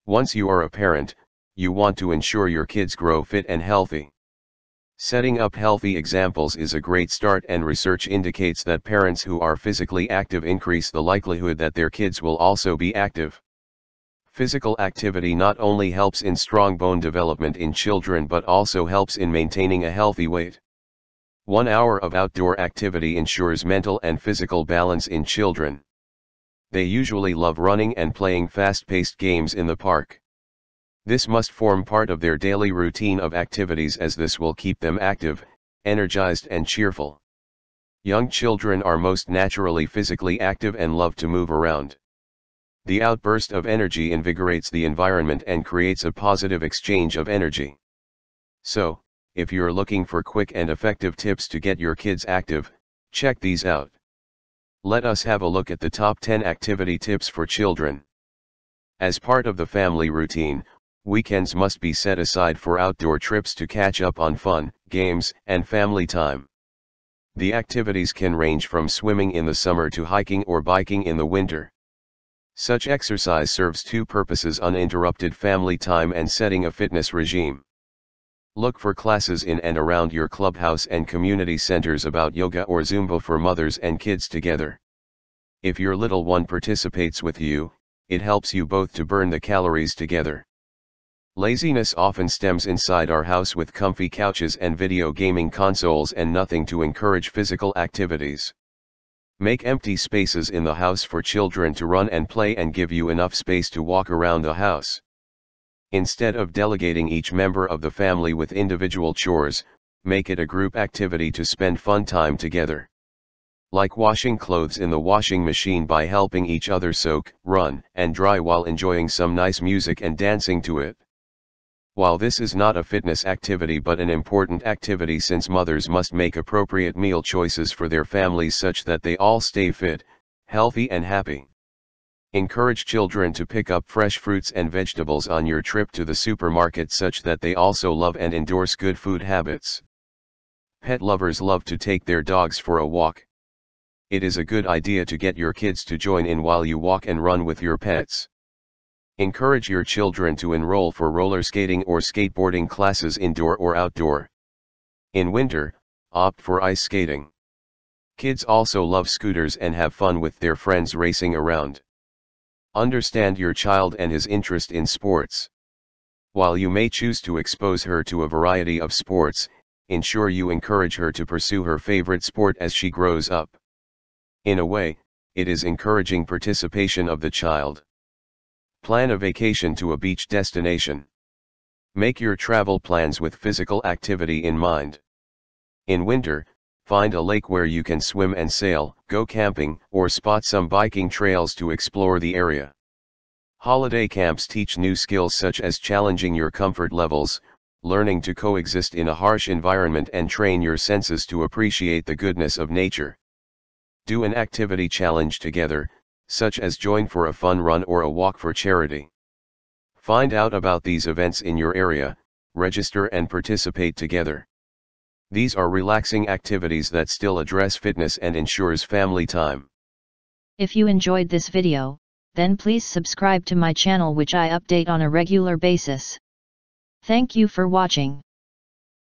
Once you are a parent, you want to ensure your kids grow fit and healthy. Setting up healthy examples is a great start, and research indicates that parents who are physically active increase the likelihood that their kids will also be active. Physical activity not only helps in strong bone development in children but also helps in maintaining a healthy weight. 1 hour of outdoor activity ensures mental and physical balance in children. They usually love running and playing fast-paced games in the park. This must form part of their daily routine of activities, as this will keep them active, energized and cheerful. Young children are most naturally physically active and love to move around. The outburst of energy invigorates the environment and creates a positive exchange of energy. So, if you're looking for quick and effective tips to get your kids active, check these out. Let us have a look at the top 10 activity tips for children. As part of the family routine, weekends must be set aside for outdoor trips to catch up on fun, games, and family time. The activities can range from swimming in the summer to hiking or biking in the winter. Such exercise serves two purposes: uninterrupted family time and setting a fitness regime. Look for classes in and around your clubhouse and community centers about yoga or Zumba for mothers and kids together. If your little one participates with you, it helps you both to burn the calories together. Laziness often stems inside our house with comfy couches and video gaming consoles and nothing to encourage physical activities. Make empty spaces in the house for children to run and play and give you enough space to walk around the house. Instead of delegating each member of the family with individual chores, make it a group activity to spend fun time together. Like washing clothes in the washing machine by helping each other soak, run, and dry while enjoying some nice music and dancing to it. While this is not a fitness activity but an important activity, since mothers must make appropriate meal choices for their families such that they all stay fit, healthy and happy. Encourage children to pick up fresh fruits and vegetables on your trip to the supermarket such that they also love and endorse good food habits. Pet lovers love to take their dogs for a walk. It is a good idea to get your kids to join in while you walk and run with your pets. Encourage your children to enroll for roller skating or skateboarding classes indoor or outdoor. In winter, opt for ice skating. Kids also love scooters and have fun with their friends racing around. Understand your child and his interest in sports. While you may choose to expose her to a variety of sports, ensure you encourage her to pursue her favorite sport as she grows up. In a way, it is encouraging participation of the child. Plan a vacation to a beach destination. Make your travel plans with physical activity in mind. In winter, find a lake where you can swim and sail, go camping, or spot some biking trails to explore the area. Holiday camps teach new skills such as challenging your comfort levels, learning to coexist in a harsh environment, and train your senses to appreciate the goodness of nature. Do an activity challenge together, such as join for a fun run or a walk for charity. Find out about these events in your area, register and participate together. These are relaxing activities that still address fitness and ensures family time. If you enjoyed this video, then please subscribe to my channel, which I update on a regular basis. Thank you for watching.